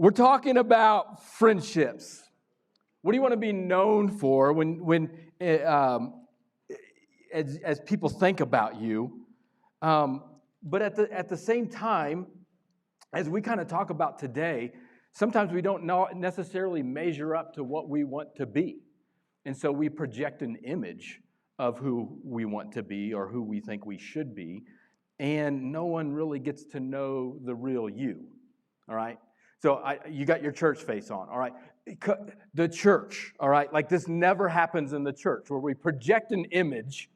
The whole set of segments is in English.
We're talking about friendships. What do you want to be known for when as people think about you? But at the same time, as we kind of talk about today, sometimes we don't necessarily measure up to what we want to be. And so we project an image of who we want to be or who we think we should be, and no one really gets to know the real you, all right? So you got your church face on, all right? The church, all right? Like this never happens in the church where we project an image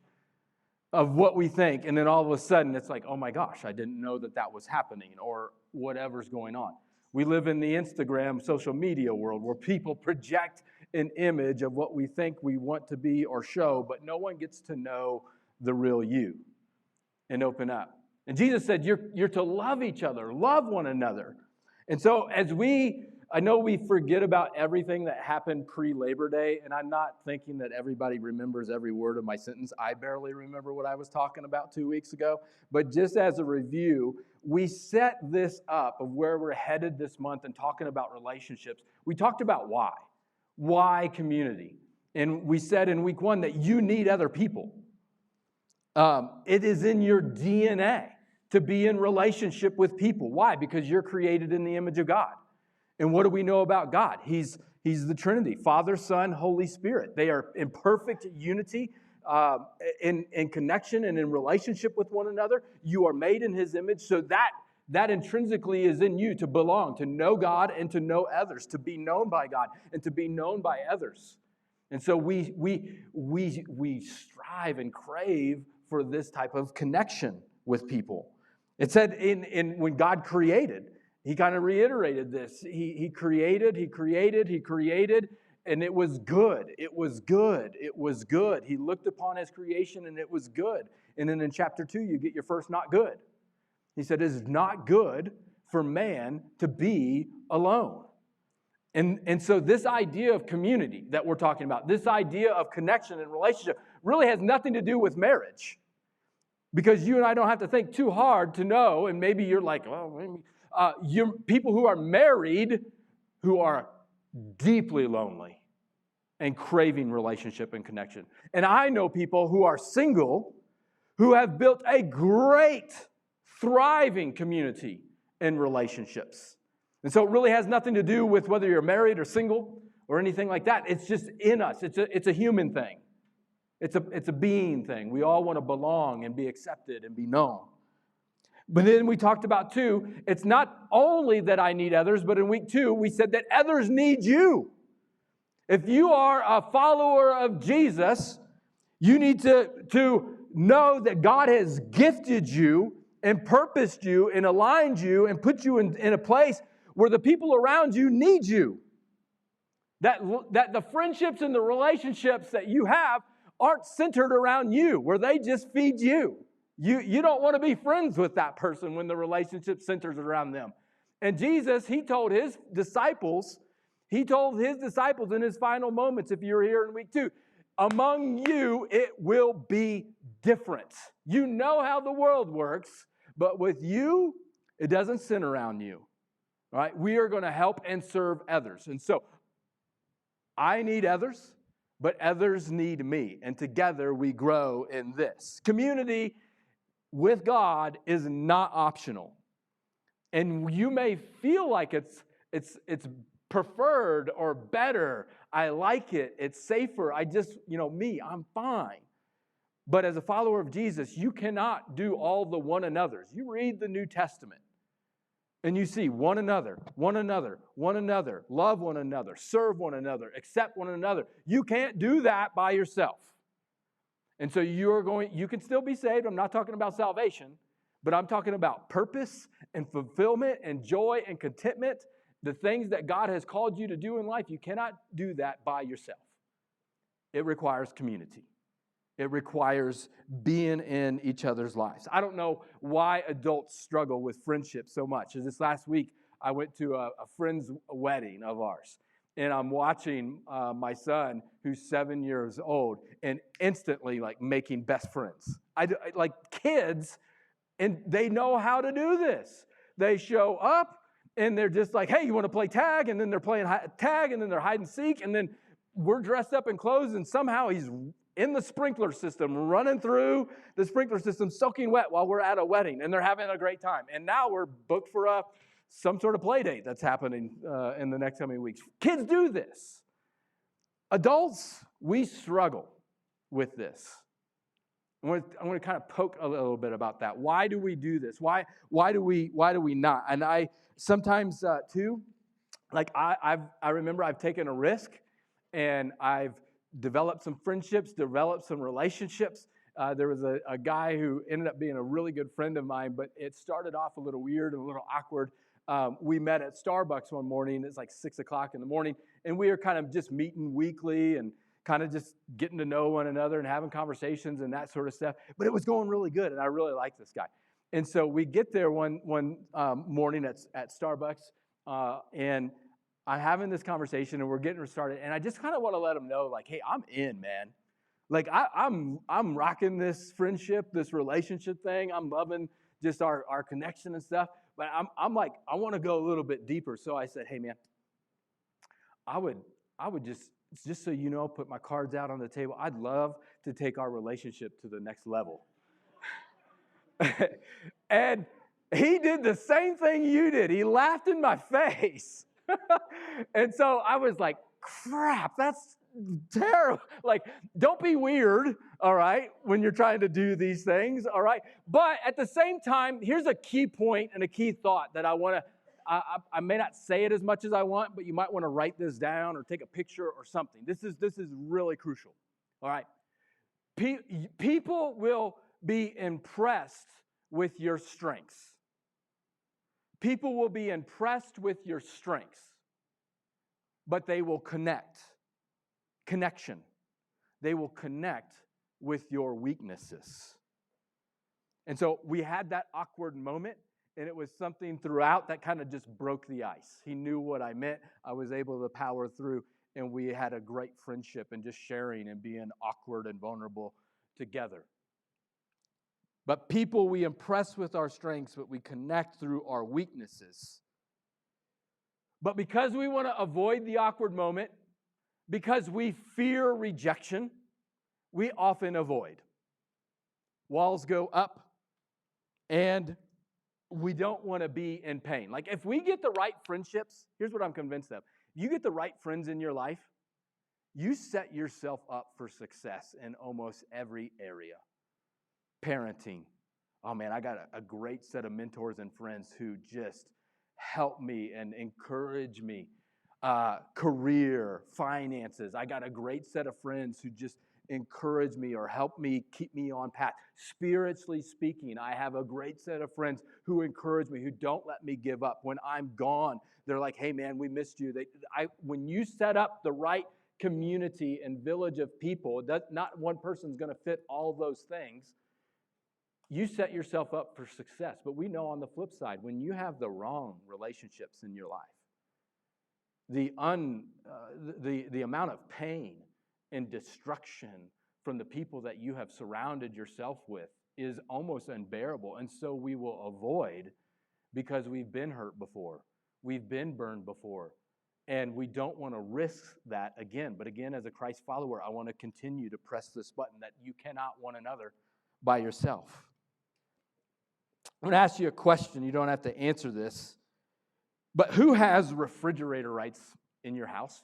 of what we think, and then all of a sudden it's like, oh my gosh, I didn't know that was happening, or whatever's going on. We live in the Instagram social media world where people project an image of what we think we want to be or show, but no one gets to know the real you and open up. And Jesus said, you're to love each other, love one another. And so I know we forget about everything that happened pre-Labor Day, and I'm not thinking that everybody remembers every word of my sentence. I barely remember what I was talking about 2 weeks ago. But just as a review, we set this up of where we're headed this month and talking about relationships. We talked about why. Why community? And we said in week 1 that you need other people. It is in your DNA to be in relationship with people. Why? Because you're created in the image of God. And what do we know about God? He's the Trinity, Father, Son, Holy Spirit. They are in perfect unity, in connection and in relationship with one another. You are made in His image, so that intrinsically is in you to belong, to know God and to know others, to be known by God and to be known by others. And so we strive and crave for this type of connection with people. It said in when God created, He kind of reiterated this. He created, and it was good. It was good. It was good. He looked upon His creation, and it was good. And then in chapter 2, you get your first not good. He said, it is not good for man to be alone. And so this idea of community that we're talking about, this idea of connection and relationship really has nothing to do with marriage. Because you and I don't have to think too hard to know, and maybe you're like, well, maybe. You're people who are married who are deeply lonely and craving relationship and connection. And I know people who are single who have built a great, thriving community and relationships. And so it really has nothing to do with whether you're married or single or anything like that. It's just in us. It's a human thing. It's a being thing. We all want to belong and be accepted and be known. But then we talked about, too, it's not only that I need others, but in week 2, we said that others need you. If you are a follower of Jesus, you need to know that God has gifted you and purposed you and aligned you and put you in a place where the people around you need you. That the friendships and the relationships that you have aren't centered around you, where they just feed you. You don't want to be friends with that person when the relationship centers around them. And Jesus, He told His disciples in His final moments, if you're here in week 2, among you it will be different. You know how the world works, but with you, it doesn't center around you. All right? We are going to help and serve others. And so, I need others, but others need me. And together we grow in this. Community with God is not optional. And you may feel like it's preferred or better. I like it. It's safer. I'm fine. But as a follower of Jesus, you cannot do all the one another's. You read the New Testament and you see one another, love one another, serve one another, accept one another. You can't do that by yourself. And so you can still be saved. I'm not talking about salvation, but I'm talking about purpose and fulfillment and joy and contentment, the things that God has called you to do in life. You cannot do that by yourself. It requires community. It requires being in each other's lives. I don't know why adults struggle with friendship so much. As this last week, I went to a friend's wedding of ours. And I'm watching my son, who's 7 years old, and instantly making best friends. I like kids, and they know how to do this. They show up, And they're just like, hey, you want to play tag? And then they're playing tag, and then they're hide and seek, and then we're dressed up in clothes, and somehow he's in the sprinkler system, running through the sprinkler system, soaking wet while we're at a wedding, and they're having a great time. And now we're booked for some sort of play date that's happening in the next coming weeks. Kids do this. Adults, we struggle with this. I want to kind of poke a little bit about that. Why do we do this? Why do we not? And I sometimes too, like I remember I've taken a risk, and I've developed some friendships, developed some relationships. There was a guy who ended up being a really good friend of mine, but it started off a little weird and a little awkward. We met at Starbucks one morning. It's like 6 o'clock in the morning, and we were kind of just meeting weekly and kind of just getting to know one another and having conversations and that sort of stuff. But it was going really good, and I really liked this guy. And so we get there one morning at Starbucks, and I'm having this conversation, and we're getting started. And I just kind of want to let him know, like, hey, I'm in, man. Like, I'm rocking this friendship, this relationship thing. I'm loving just our connection and stuff. But I'm like, I want to go a little bit deeper. So I said, hey, man, I would just so you know, put my cards out on the table. I'd love to take our relationship to the next level. And he did the same thing you did. He laughed in my face. And so I was like, crap, that's terrible. Like, don't be weird, all right, when you're trying to do these things, all right? But at the same time, here's a key point and a key thought that I want to, I may not say it as much as I want, but you might want to write this down or take a picture or something. This is really crucial, all right? People will be impressed with your strengths. People will be impressed with your strengths, but they will connection. They will connect with your weaknesses. And so we had that awkward moment, and it was something throughout that kind of just broke the ice. He knew what I meant. I was able to power through, and we had a great friendship and just sharing and being awkward and vulnerable together. But people we impress with our strengths, but we connect through our weaknesses. But because we want to avoid the awkward moment, because we fear rejection, we often avoid. Walls go up, and we don't want to be in pain. Like, if we get the right friendships, here's what I'm convinced of. If you get the right friends in your life, you set yourself up for success in almost every area. Parenting. Oh man, I got a great set of mentors and friends who just help me and encourage me. Career, finances. I got a great set of friends who just encourage me or help me keep me on path. Spiritually speaking, I have a great set of friends who encourage me, who don't let me give up. When I'm gone, they're like, hey man, we missed you. When you set up the right community and village of people, not one person's going to fit all those things. You set yourself up for success. But we know on the flip side, when you have the wrong relationships in your life, the amount of pain and destruction from the people that you have surrounded yourself with is almost unbearable. And so we will avoid, because we've been hurt before. We've been burned before. And we don't want to risk that again. But again, as a Christ follower, I want to continue to press this button that you cannot one another by yourself. I'm going to ask you a question. You don't have to answer this. But who has refrigerator rights in your house?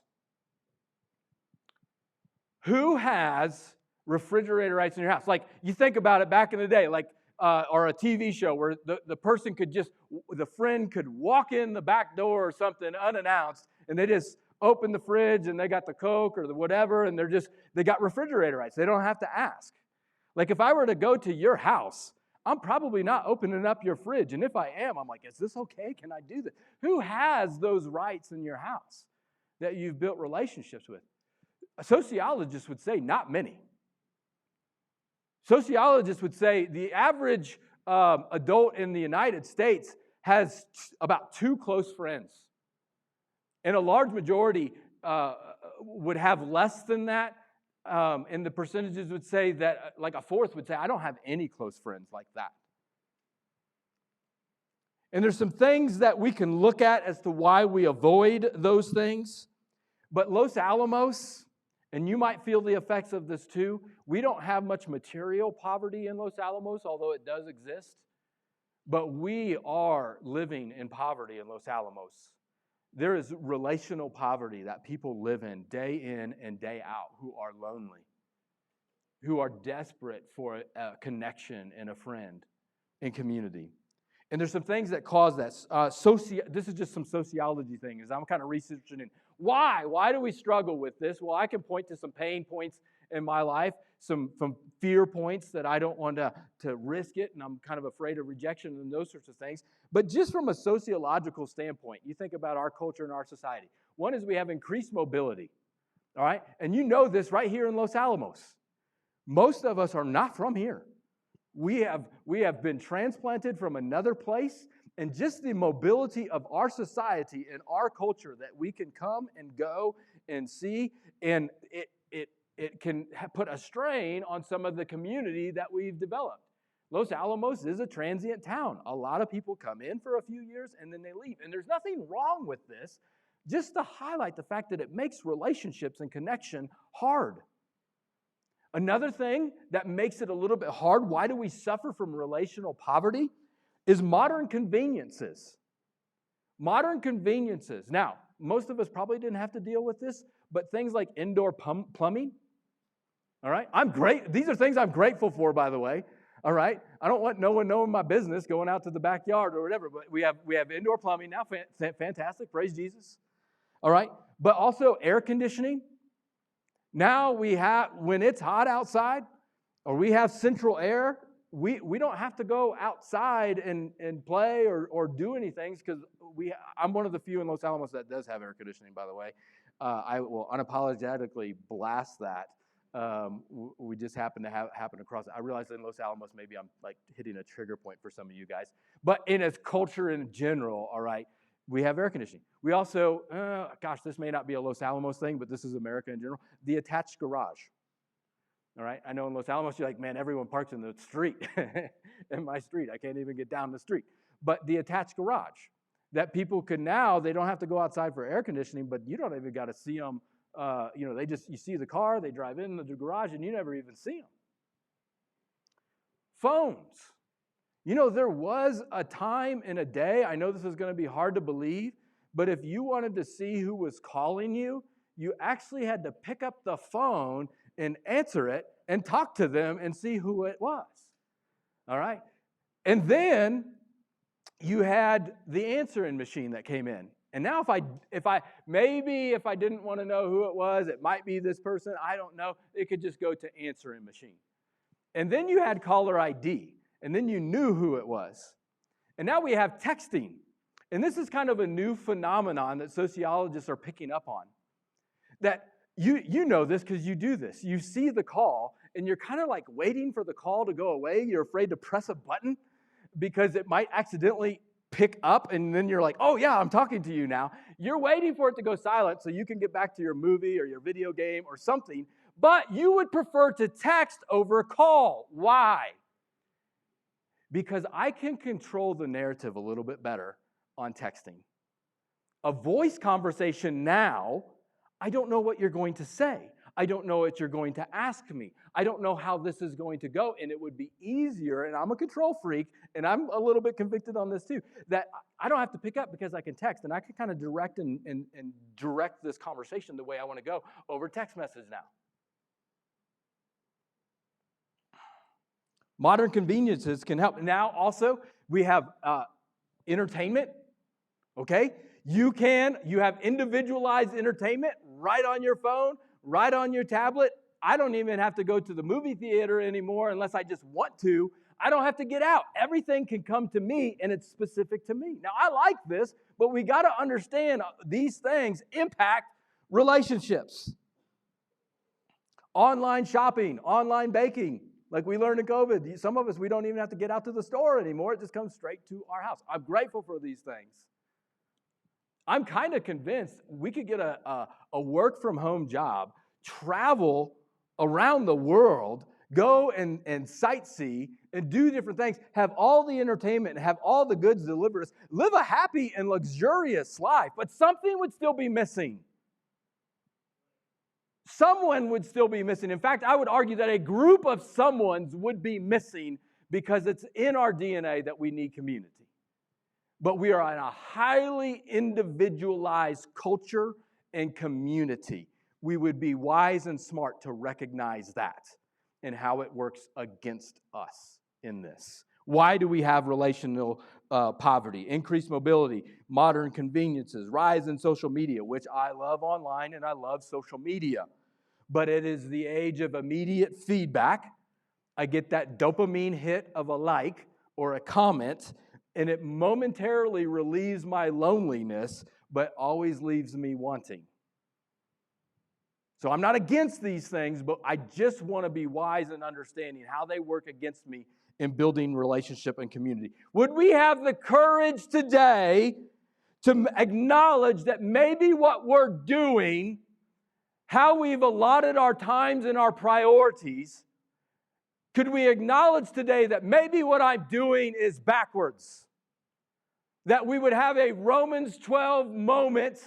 Who has refrigerator rights in your house? Like, you think about it back in the day, like, or a TV show where the person could the friend could walk in the back door or something unannounced, and they just open the fridge and they got the Coke or the whatever, and they got refrigerator rights. They don't have to ask. Like, if I were to go to your house, I'm probably not opening up your fridge. And if I am, I'm like, is this okay? Can I do this? Who has those rights in your house that you've built relationships with? A sociologist would say not many. Sociologists would say the average adult in the United States has about 2 close friends. And a large majority would have less than that. And the percentages would say that, like a fourth would say, I don't have any close friends like that. And there's some things that we can look at as to why we avoid those things. But Los Alamos, and you might feel the effects of this too, we don't have much material poverty in Los Alamos, although it does exist. But we are living in poverty in Los Alamos. There is relational poverty that people live in and day out, who are lonely, who are desperate for a connection and a friend and community. And there's some things that cause that. This is just some sociology things. I'm kind of researching it. Why? Why do we struggle with this? Well, I can point to some pain points in my life, some fear points that I don't want to risk it, and I'm kind of afraid of rejection and those sorts of things. But just from a sociological standpoint, you think about our culture and our society. One is we have increased mobility, all right? And you know this right here in Los Alamos. Most of us are not from here. We have been transplanted from another place, and just the mobility of our society and our culture that we can come and go and see, and it can put a strain on some of the community that we've developed. Los Alamos is a transient town. A lot of people come in for a few years and then they leave. And there's nothing wrong with this, just to highlight the fact that it makes relationships and connection hard. Another thing that makes it a little bit hard, why do we suffer from relational poverty, is modern conveniences. Modern conveniences. Now, most of us probably didn't have to deal with this, but things like indoor plumbing, all right? These are things I'm grateful for, by the way, all right? I don't want no one knowing my business going out to the backyard or whatever, but we have indoor plumbing now, fantastic, praise Jesus, all right? But also air conditioning. Now we have, when it's hot outside, or we have central air, we don't have to go outside and play or do anything, because I'm one of the few in Los Alamos that does have air conditioning, by the way. I will unapologetically blast that. We just happen to happen across it. I realize in Los Alamos, maybe I'm like hitting a trigger point for some of you guys. But in its culture in general, all right, we have air conditioning. We also, this may not be a Los Alamos thing, but this is America in general, the attached garage. All right, I know in Los Alamos, you're like, man, everyone parks in the street, in my street. I can't even get down the street. But the attached garage, that people can now, they don't have to go outside for air conditioning, but you don't even got to see them. You see the car, they drive in the garage, and you never even see them. Phones. There was a time in a day, I know this is going to be hard to believe, but if you wanted to see who was calling you, you actually had to pick up the phone and answer it and talk to them and see who it was. All right? And then you had the answering machine that came in. And now if I didn't want to know who it was, it might be this person, I don't know, it could just go to answering machine. And then you had caller ID, and then you knew who it was. And now we have texting. And this is kind of a new phenomenon that sociologists are picking up on. That you know this because you do this. You see the call, and you're kind of like waiting for the call to go away. You're afraid to press a button because it might accidentally pick up, and then you're like, oh yeah, I'm talking to you now. You're waiting for it to go silent so you can get back to your movie or your video game or something, but you would prefer to text over a call. Why? Because I can control the narrative a little bit better on texting. A voice conversation now, I don't know what you're going to say. I don't know what you're going to ask me. I don't know how this is going to go, and it would be easier, and I'm a control freak, and I'm a little bit convicted on this too, that I don't have to pick up because I can text, and I can kind of direct and direct this conversation the way I want to go over text message now. Modern conveniences can help. Now also, we have entertainment, okay? You have individualized entertainment right on your phone, right on your tablet. I don't even have to go to the movie theater anymore unless I just want to. I don't have to get out. Everything can come to me, and it's specific to me. Now, I like this, but we got to understand these things impact relationships. Online shopping, online baking, like we learned in COVID. Some of us, we don't even have to get out to the store anymore. It just comes straight to our house. I'm grateful for these things. I'm kind of convinced we could get a work-from-home job, travel around the world, go and sightsee, and do different things, have all the entertainment and have all the goods delivered us, live a happy and luxurious life, but something would still be missing. Someone would still be missing. In fact, I would argue that a group of someones would be missing because it's in our DNA that we need community. But we are in a highly individualized culture and community. We would be wise and smart to recognize that and how it works against us in this. Why do we have relational poverty, increased mobility, modern conveniences, rise in social media, which I love online and I love social media. But it is the age of immediate feedback. I get that dopamine hit of a like or a comment, and it momentarily relieves my loneliness, but always leaves me wanting. So I'm not against these things, but I just want to be wise in understanding how they work against me in building relationship and community. Would we have the courage today to acknowledge that maybe what we're doing, how we've allotted our times and our priorities, could we acknowledge today that maybe what I'm doing is backwards? That we would have a Romans 12 moment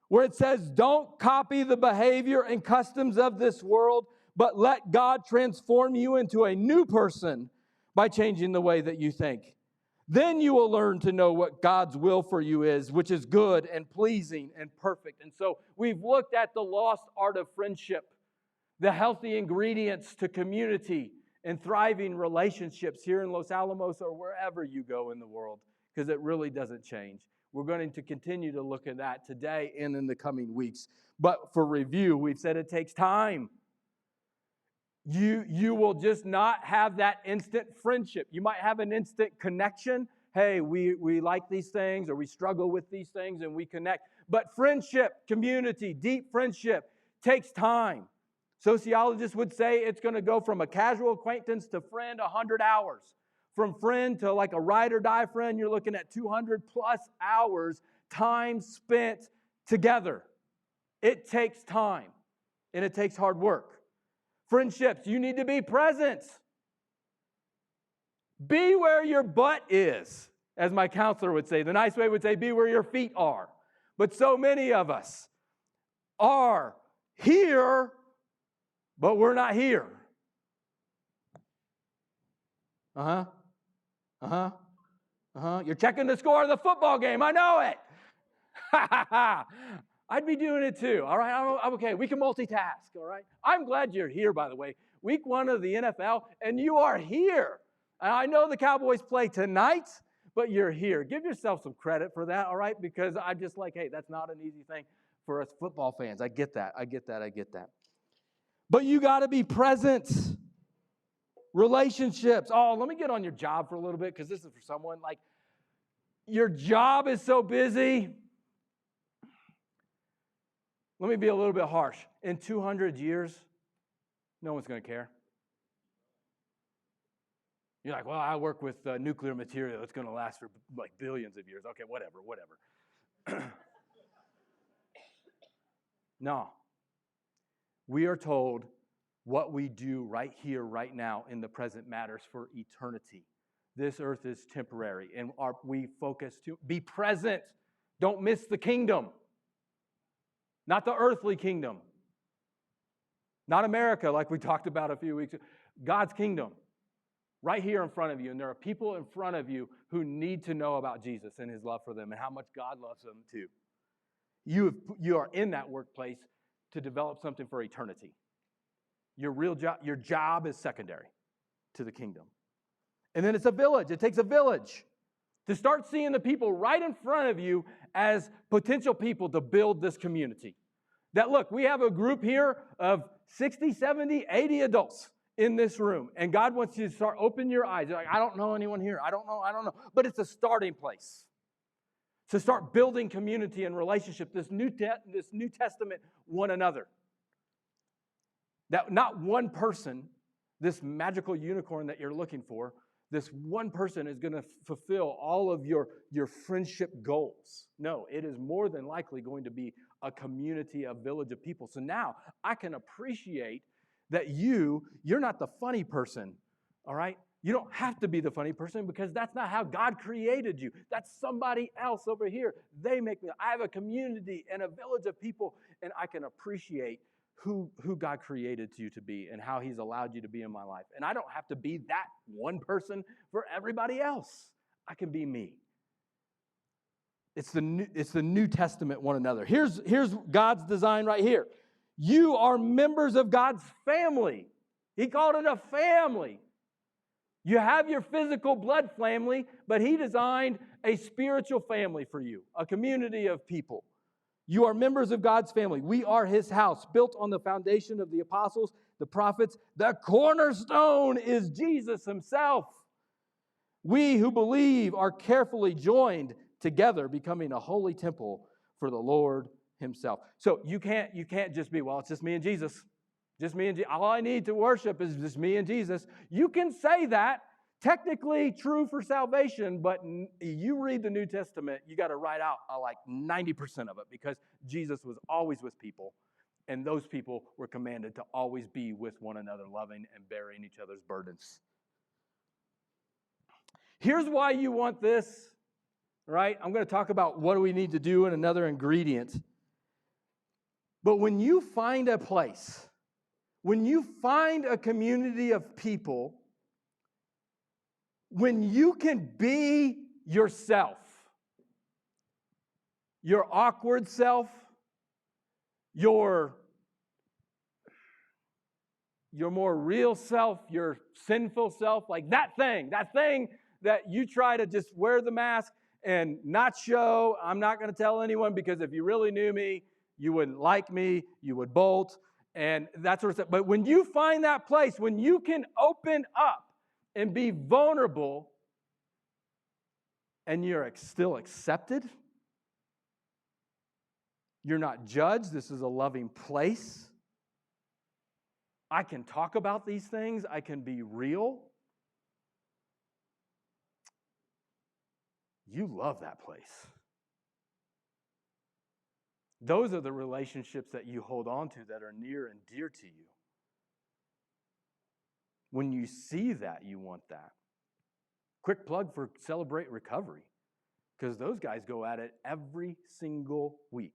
where it says, don't copy the behavior and customs of this world, but let God transform you into a new person by changing the way that you think. Then you will learn to know what God's will for you is, which is good and pleasing and perfect. And so we've looked at the lost art of friendship, the healthy ingredients to community and thriving relationships here in Los Alamos or wherever you go in the world, because it really doesn't change. We're going to continue to look at that today and in the coming weeks. But for review, we've said it takes time. You will just not have that instant friendship. You might have an instant connection. Hey, we like these things or we struggle with these things and we connect. But friendship, community, deep friendship takes time. Sociologists would say it's going to go from a casual acquaintance to friend 100 hours. From friend to like a ride or die friend, you're looking at 200 plus hours time spent together. It takes time and it takes hard work. Friendships, you need to be present. Be where your butt is, as my counselor would say. The nice way would say, be where your feet are. But so many of us are here, but we're not here. You're checking the score of the football game. I know it. I'd be doing it too. All right, I'm okay. We can multitask. All right. I'm glad you're here, by the way. Week 1 of the NFL, and you are here. And I know the Cowboys play tonight, but you're here. Give yourself some credit for that, all right? Because I'm just like, hey, that's not an easy thing for us football fans. I get that. But you got to be present. Relationships. Oh, let me get on your job for a little bit because this is for someone. Like, your job is so busy. Let me be a little bit harsh. In 200 years, no one's going to care. You're like, well, I work with nuclear material. It's going to last for like billions of years. Okay, whatever. No. We are told what we do right here, right now, in the present matters for eternity. This earth is temporary, and we focus to be present. Don't miss the kingdom. Not the earthly kingdom. Not America, like we talked about a few weeks ago. God's kingdom. Right here in front of you. And there are people in front of you who need to know about Jesus and his love for them and how much God loves them too. You are in that workplace to develop something for eternity. Your job is secondary to the kingdom. And then it's a village. It takes a village to start seeing the people right in front of you as potential people to build this community. That, look, we have a group here of 60, 70, 80 adults in this room. And God wants you to start opening your eyes. You're like, I don't know anyone here. I don't know. But it's a starting place to start building community and relationship, this New Testament one another. That not one person, this magical unicorn that you're looking for, this one person is going to fulfill all of your friendship goals. No, it is more than likely going to be a community, a village of people. So now I can appreciate that you're not the funny person, all right? You don't have to be the funny person because that's not how God created you. That's somebody else over here. They make me. I have a community and a village of people, and I can appreciate who God created you to be and how he's allowed you to be in my life. And I don't have to be that one person for everybody else. I can be me. It's the New Testament one another. Here's God's design right here. You are members of God's family. He called it a family. You have your physical blood family, but he designed a spiritual family for you, a community of people. You are members of God's family. We are his house, built on the foundation of the apostles, the prophets. The cornerstone is Jesus himself. We who believe are carefully joined together, becoming a holy temple for the Lord himself. So you can't just be, well, it's just me and Jesus. Just me and Jesus. All I need to worship is just me and Jesus. You can say that, technically true for salvation, but you read the New Testament, you got to write out like 90% of it because Jesus was always with people, and those people were commanded to always be with one another, loving and bearing each other's burdens. Here's why you want this, right? I'm going to talk about what do we need to do and another ingredient. But when you find a place, when you find a community of people, when you can be yourself, your awkward self, your more real self, your sinful self, like that thing that you try to just wear the mask and not show. I'm not going to tell anyone because if you really knew me, you wouldn't like me, you would bolt. And that sort of stuff. But when you find that place, when you can open up and be vulnerable and you're still accepted, you're not judged, this is a loving place. I can talk about these things, I can be real. You love that place. Those are the relationships that you hold on to that are near and dear to you. When you see that, you want that. Quick plug for Celebrate Recovery, because those guys go at it every single week.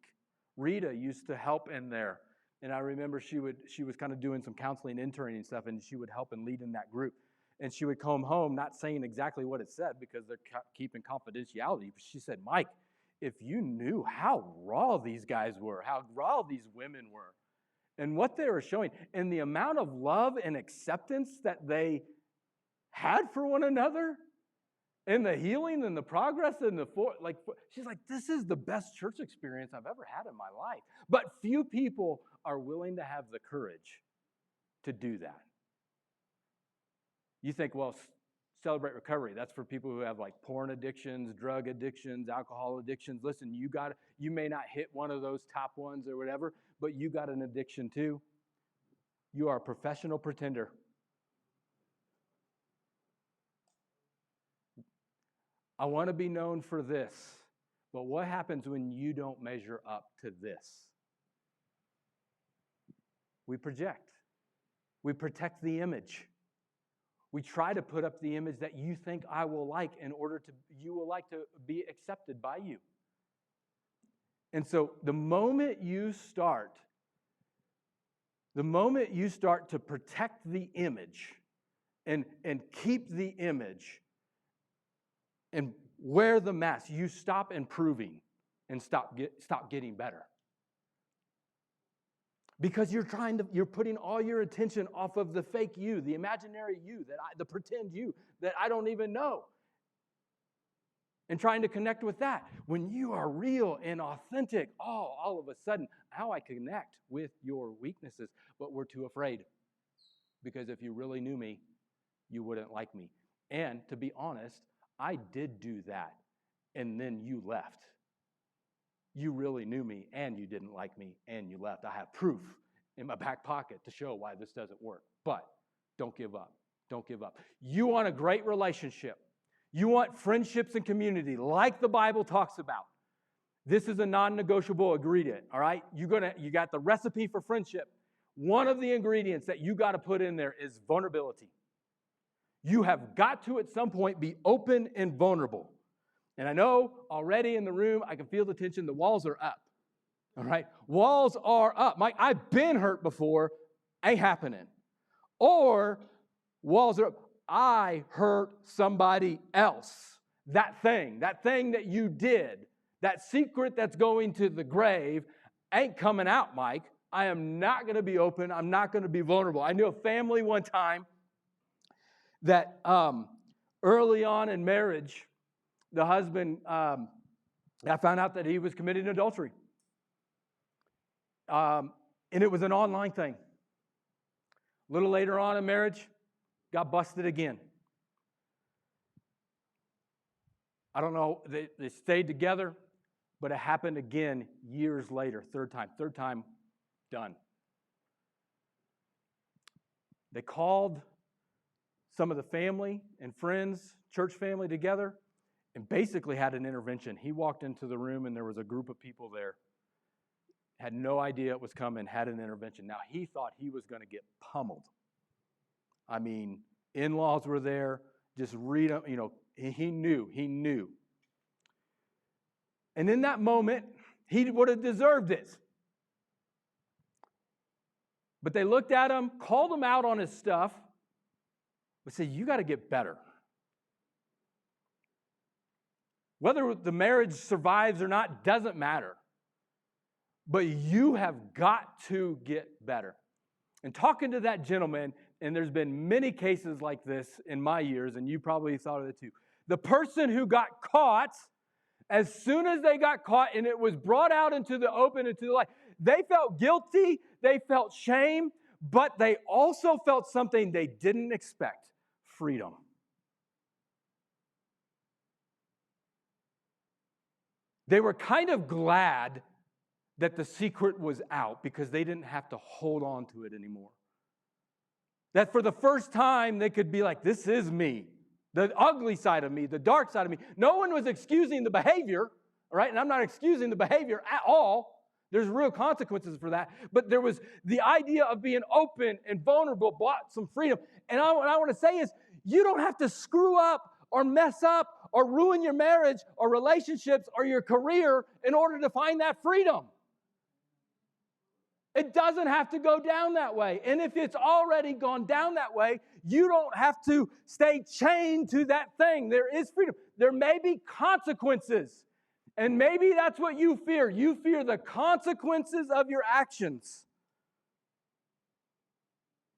Rita used to help in there, and I remember she was kind of doing some counseling, interning and stuff, and she would help and lead in that group. And she would come home not saying exactly what it said because they're keeping confidentiality, but she said, Mike, if you knew how raw these guys were, how raw these women were, and what they were showing, and the amount of love and acceptance that they had for one another, and the healing and the progress and she's like, this is the best church experience I've ever had in my life. But few people are willing to have the courage to do that. You think, well, Celebrate Recovery, that's for people who have like porn addictions, drug addictions, alcohol addictions. Listen, you may not hit one of those top ones or whatever, but you got an addiction too. You are a professional pretender. I want to be known for this, but what happens when you don't measure up to this? We project. We protect the image. We try to put up the image that you think I will like in order to, you will like to be accepted by you. And so the moment you start to protect the image and keep the image and wear the mask, you stop improving and stop getting better. Because you're putting all your attention off of the fake you, the imaginary you, the pretend you that I don't even know. And trying to connect with that. When you are real and authentic, all of a sudden, how I connect with your weaknesses, but we're too afraid. Because if you really knew me, you wouldn't like me. And to be honest, I did do that, and then you left. You really knew me, and you didn't like me, and you left. I have proof in my back pocket to show why this doesn't work. But don't give up. Don't give up. You want a great relationship. You want friendships and community like the Bible talks about. This is a non-negotiable ingredient, all right? You got the recipe for friendship. One of the ingredients that you got to put in there is vulnerability. You have got to, at some point, be open and vulnerable. And I know already in the room, I can feel the tension. The walls are up. All right? Walls are up. Mike, I've been hurt before. Ain't happening. Or walls are up. I hurt somebody else. That thing that you did, that secret that's going to the grave ain't coming out, Mike. I am not going to be open. I'm not going to be vulnerable. I knew a family one time that early on in marriage, the husband, I found out that he was committing adultery. And it was an online thing. A little later on in marriage, got busted again. I don't know, they stayed together, but it happened again years later, third time, done. They called some of the family and friends, church family together, and basically had an intervention. He walked into the room and there was a group of people there. Had no idea it was coming, had an intervention. Now, he thought he was going to get pummeled. I mean, in-laws were there. Just read, he knew. And in that moment, he would have deserved it. But they looked at him, called him out on his stuff, but said, you got to get better. Whether the marriage survives or not doesn't matter. But you have got to get better. And talking to that gentleman, and there's been many cases like this in my years, and you probably thought of it too. The person who got caught, as soon as they got caught and it was brought out into the open, into the light, they felt guilty, they felt shame, but they also felt something they didn't expect, freedom. They were kind of glad that the secret was out because they didn't have to hold on to it anymore. That for the first time, they could be like, this is me, the ugly side of me, the dark side of me. No one was excusing the behavior, all right? And I'm not excusing the behavior at all. There's real consequences for that. But there was the idea of being open and vulnerable, brought some freedom. And what I want to say is, you don't have to screw up or mess up or ruin your marriage or relationships or your career in order to find that freedom. It doesn't have to go down that way. And if it's already gone down that way, you don't have to stay chained to that thing. There is freedom. There may be consequences. And maybe that's what you fear. You fear the consequences of your actions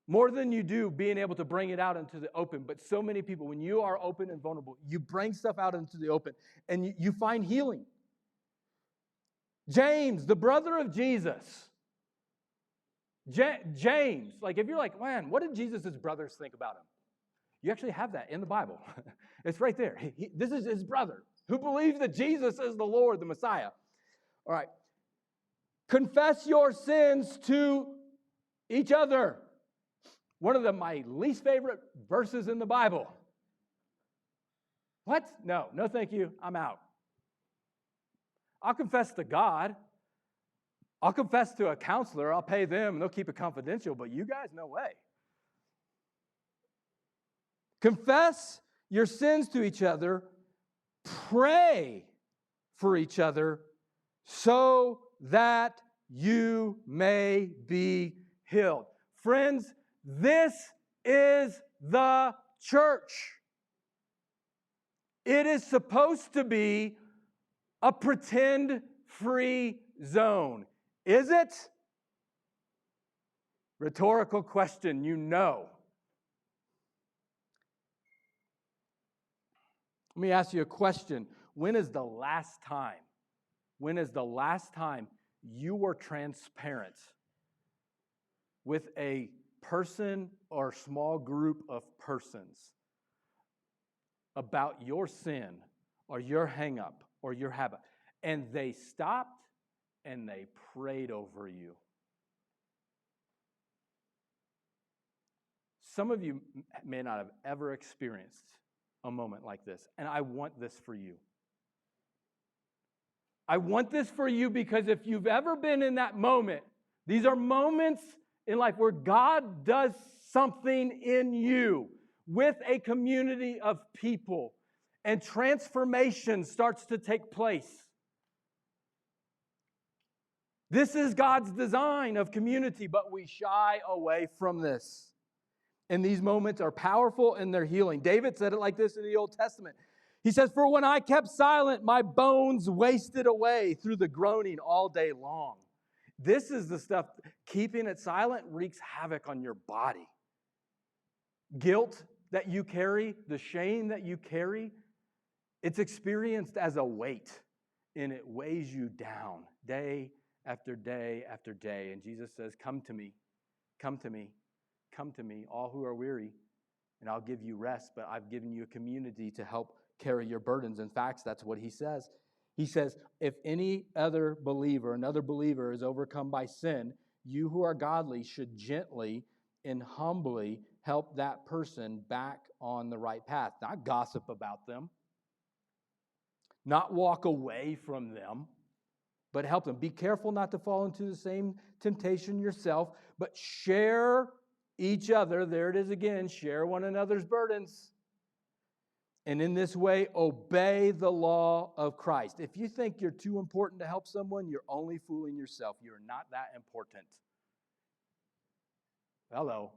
more than you do being able to bring it out into the open. But so many people, when you are open and vulnerable, you bring stuff out into the open and you find healing. James, the brother of Jesus, James, like if you're like, man, what did Jesus' brothers think about him? You actually have that in the Bible. It's right there. This is his brother who believes that Jesus is the Lord, the Messiah. All right. Confess your sins to each other. One of my least favorite verses in the Bible. What? No, thank you. I'm out. I'll confess to God. I'll confess to a counselor. I'll pay them, and they'll keep it confidential. But you guys, no way. Confess your sins to each other. Pray for each other so that you may be healed. Friends, this is the church. It is supposed to be a pretend-free zone. Is it? Rhetorical question, you know. Let me ask you a question. When is the last time you were transparent with a person or small group of persons about your sin or your hang-up or your habit, and they stopped and they prayed over you? Some of you may not have ever experienced a moment like this, and I want this for you. I want this for you because if you've ever been in that moment, these are moments in life where God does something in you, with a community of people, and transformation starts to take place. This is God's design of community, but we shy away from this. And these moments are powerful in their healing. David said it like this in the Old Testament. He says, "For when I kept silent, my bones wasted away through the groaning all day long." This is the stuff, keeping it silent wreaks havoc on your body. Guilt that you carry, the shame that you carry, it's experienced as a weight, and it weighs you down day after day after day. And Jesus says, "Come to me, come to me, come to me, all who are weary, and I'll give you rest." But I've given you a community to help carry your burdens. In fact, that's what he says. He says, if any other believer, another believer is overcome by sin, you who are godly should gently and humbly help that person back on the right path. Not gossip about them, not walk away from them, but help them. Be careful not to fall into the same temptation yourself, but share each other. There it is again, share one another's burdens. And in this way, obey the law of Christ. If you think you're too important to help someone, you're only fooling yourself. You're not that important. Hello.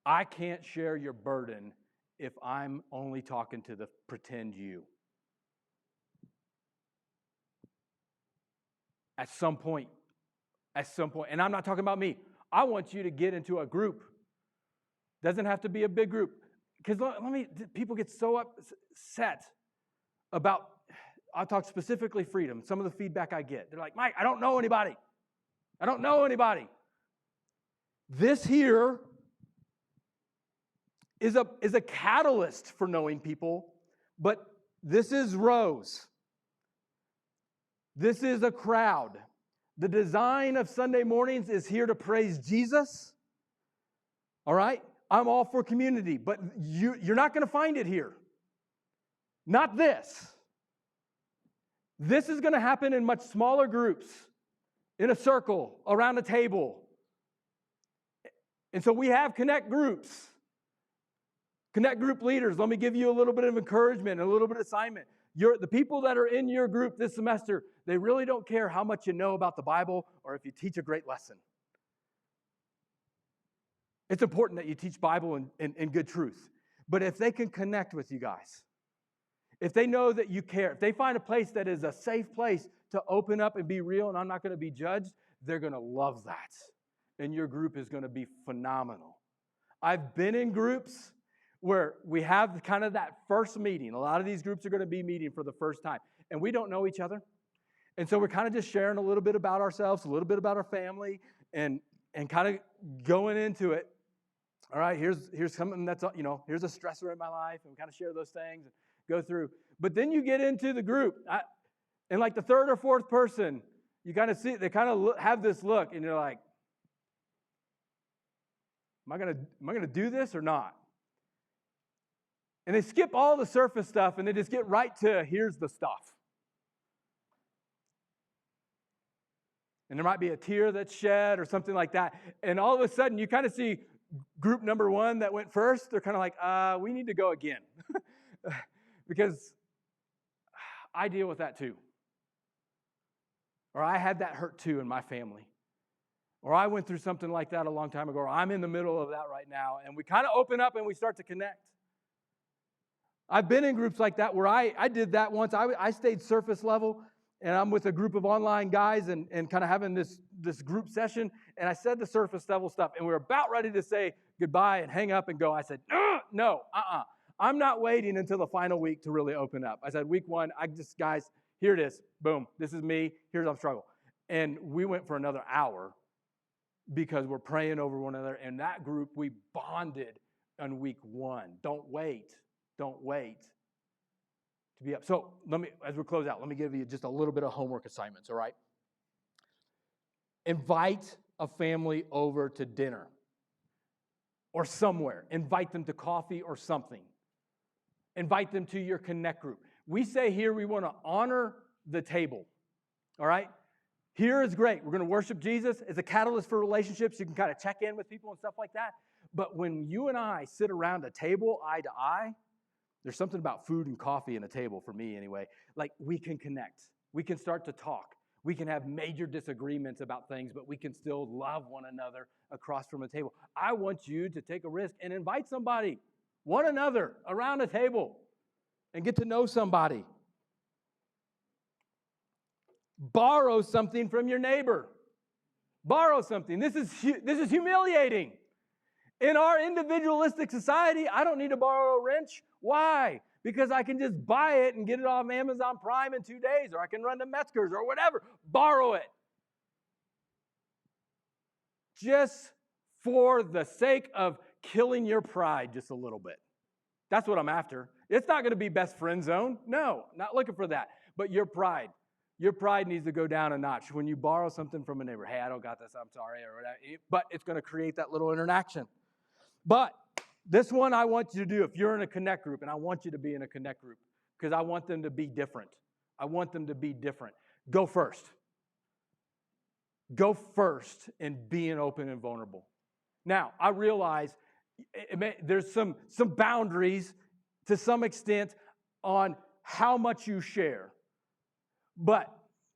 I can't share your burden if I'm only talking to the pretend you. At some point, and I'm not talking about me, I want you to get into a group. Doesn't have to be a big group. Because people get so upset about, I'll talk specifically freedom, some of the feedback I get. They're like, "Mike, I don't know anybody. I don't know anybody." This here is a catalyst for knowing people, but this is rows. This is a crowd. The design of Sunday mornings is here to praise Jesus. All right? I'm all for community, but you're not going to find it here. Not this. This is going to happen in much smaller groups, in a circle, around a table. And so we have connect groups. Connect group leaders. Let me give you a little bit of encouragement, a little bit of assignment. The people that are in your group this semester, they really don't care how much you know about the Bible or if you teach a great lesson. It's important that you teach Bible and good truth. But if they can connect with you guys, if they know that you care, if they find a place that is a safe place to open up and be real and I'm not going to be judged, they're going to love that. And your group is going to be phenomenal. I've been in groups where we have kind of that first meeting. A lot of these groups are going to be meeting for the first time. And we don't know each other. And so we're kind of just sharing a little bit about ourselves, a little bit about our family, and kind of going into it. All right, here's something that's, here's a stressor in my life, and we kind of share those things and go through. But then you get into the group, and like the third or fourth person, you kind of see, they kind of have this look, and you're like, am I gonna do this or not? And they skip all the surface stuff, and they just get right to, here's the stuff. And there might be a tear that's shed or something like that. And all of a sudden, you kind of see group number one that went first. They're kind of like, we need to go again. Because I deal with that too. Or I had that hurt too in my family. Or I went through something like that a long time ago. Or I'm in the middle of that right now. And we kind of open up and we start to connect. I've been in groups like that where I did that once. I stayed surface level. And I'm with a group of online guys and kind of having this group session. And I said the surface level stuff. And we were about ready to say goodbye and hang up and go. I said, no. I'm not waiting until the final week to really open up. I said, week one, guys, here it is. Boom. This is me. Here's our struggle. And we went for another hour because we're praying over one another. And that group, we bonded on week one. Don't wait. To be up. So as we close out, let me give you just a little bit of homework assignments, all right? Invite a family over to dinner or somewhere. Invite them to coffee or something. Invite them to your connect group. We say here we want to honor the table, all right? Here is great. We're going to worship Jesus. It's a catalyst for relationships. You can kind of check in with people and stuff like that. But when you and I sit around a table eye to eye, there's something about food and coffee and a table, for me anyway. Like, we can connect. We can start to talk. We can have major disagreements about things, but we can still love one another across from a table. I want you to take a risk and invite somebody, one another, around a table and get to know somebody. Borrow something from your neighbor. Borrow something. This is humiliating. In our individualistic society, I don't need to borrow a wrench. Why? Because I can just buy it and get it off Amazon Prime in 2 days, or I can run to Metzger's or whatever. Borrow it. Just for the sake of killing your pride just a little bit. That's what I'm after. It's not going to be best friend zone. No, not looking for that. But your pride. Your pride needs to go down a notch. When you borrow something from a neighbor, hey, I don't got this, I'm sorry, or whatever. But it's going to create that little interaction. But this one I want you to do if you're in a connect group, and I want you to be in a connect group because I want them to be different. I want them to be different. Go first. Go first in being open and vulnerable. Now, I realize there's some boundaries to some extent on how much you share. But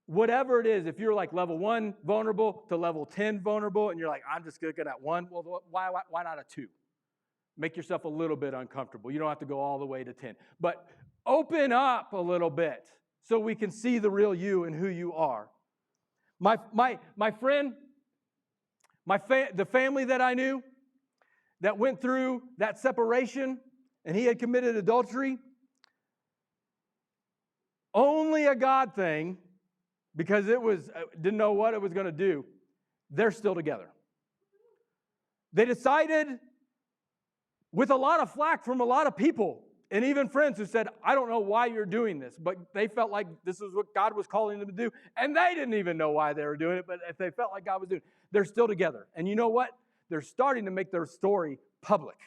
whatever it is, if you're like level 1 vulnerable to level 10 vulnerable, and you're like, I'm just good at 1, well, why not a 2? Make yourself a little bit uncomfortable. You don't have to go all the way to 10. But open up a little bit so we can see the real you and who you are. My friend, the family that I knew that went through that separation and he had committed adultery, only a God thing, because didn't know what it was going to do, they're still together. They decided, with a lot of flack from a lot of people, and even friends who said, I don't know why you're doing this, but they felt like this is what God was calling them to do, and they didn't even know why they were doing it, but if they felt like God was doing it, they're still together. And you know what? They're starting to make their story public.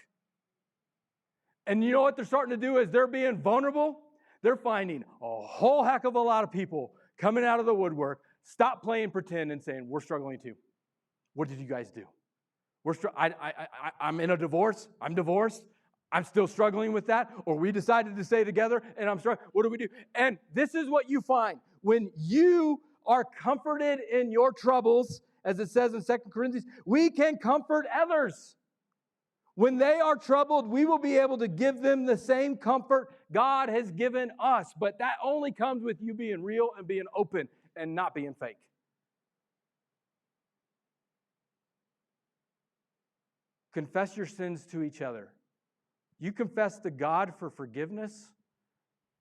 And you know what they're starting to do as they're being vulnerable? They're finding a whole heck of a lot of people coming out of the woodwork, stop playing pretend and saying, we're struggling too. What did you guys do? I'm in a divorce. I'm divorced. I'm still struggling with that. Or we decided to stay together and I'm struggling. What do we do? And this is what you find. When you are comforted in your troubles, as it says in 2 Corinthians, we can comfort others. When they are troubled, we will be able to give them the same comfort God has given us. But that only comes with you being real and being open and not being fake. Confess your sins to each other. You confess to God for forgiveness,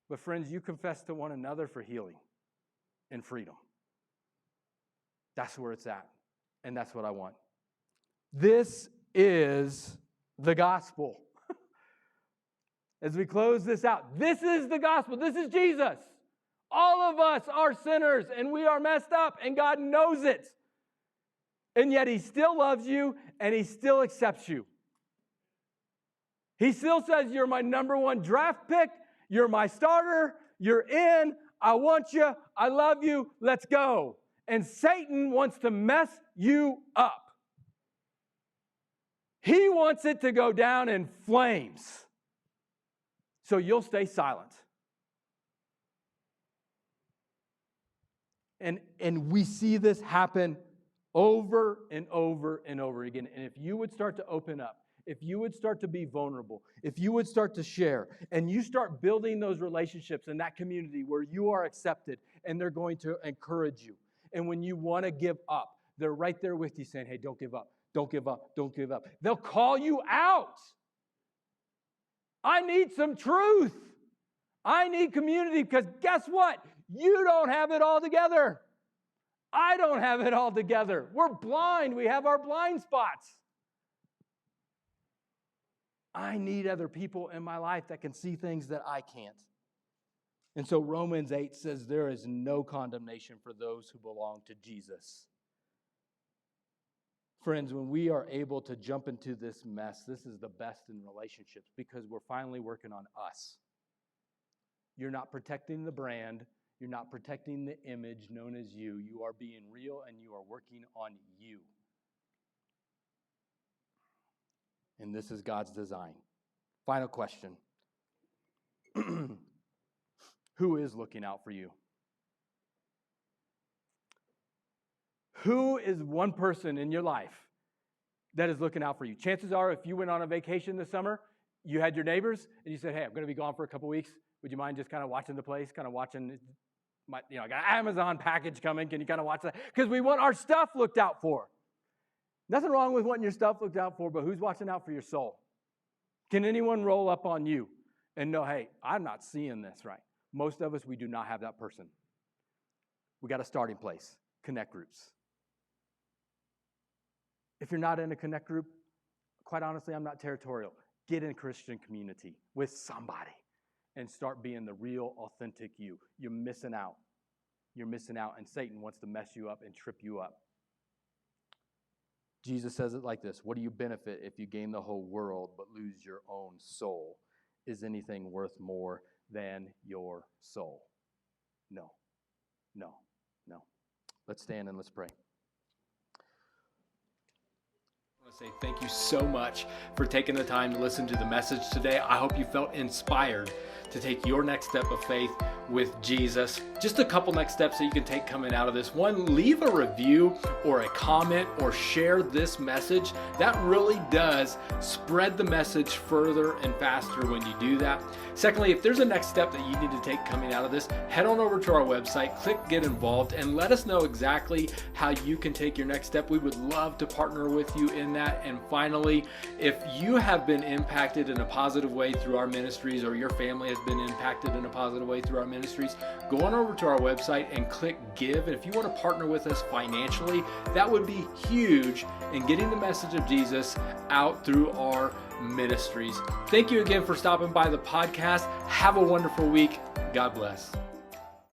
but friends, you confess to one another for healing and freedom. That's where it's at, and that's what I want. This is the gospel. As we close this out, this is the gospel. This is Jesus. All of us are sinners, and we are messed up, and God knows it. And yet He still loves you, and He still accepts you. He still says, you're my number 1 draft pick. You're my starter. You're in. I want you. I love you. Let's go. And Satan wants to mess you up. He wants it to go down in flames. So you'll stay silent. And we see this happen over and over and over again. And if you would start to open up, if you would start to be vulnerable, if you would start to share, and you start building those relationships in that community where you are accepted and they're going to encourage you. And when you want to give up, they're right there with you saying, hey, don't give up, don't give up, don't give up. They'll call you out. I need some truth. I need community because guess what? You don't have it all together. I don't have it all together. We're blind. We have our blind spots. I need other people in my life that can see things that I can't. And so Romans 8 says there is no condemnation for those who belong to Jesus. Friends, when we are able to jump into this mess, this is the best in relationships because we're finally working on us. You're not protecting the brand. You're not protecting the image known as you. You are being real and you are working on you. And this is God's design. Final question. Who is looking out for you? Who is one person in your life that is looking out for you? Chances are, if you went on a vacation this summer, you had your neighbors, and you said, hey, I'm going to be gone for a couple weeks. Would you mind just kind of watching the place, kind of watching, I got an Amazon package coming. Can you kind of watch that? Because we want our stuff looked out for. Nothing wrong with wanting your stuff looked out for, but who's watching out for your soul? Can anyone roll up on you and know, hey, I'm not seeing this right? Most of us, we do not have that person. We got a starting place, connect groups. If you're not in a connect group, quite honestly, I'm not territorial. Get in a Christian community with somebody and start being the real, authentic you. You're missing out. You're missing out, and Satan wants to mess you up and trip you up. Jesus says it like this: what do you benefit if you gain the whole world but lose your own soul? Is anything worth more than your soul? No, no, no. Let's stand and let's pray. I want to say thank you so much for taking the time to listen to the message today. I hope you felt inspired to take your next step of faith with Jesus. Just a couple next steps that you can take coming out of this. One, leave a review or a comment or share this message. That really does spread the message further and faster when you do that. Secondly, if there's a next step that you need to take coming out of this, head on over to our website, click Get Involved, and let us know exactly how you can take your next step. We would love to partner with you in that. And finally, if you have been impacted in a positive way through our ministries, or your family has been impacted in a positive way through our ministries, go on over to our website and click Give. And if you want to partner with us financially, that would be huge in getting the message of Jesus out through our ministries. Thank you again for stopping by the podcast. Have a wonderful week. God bless.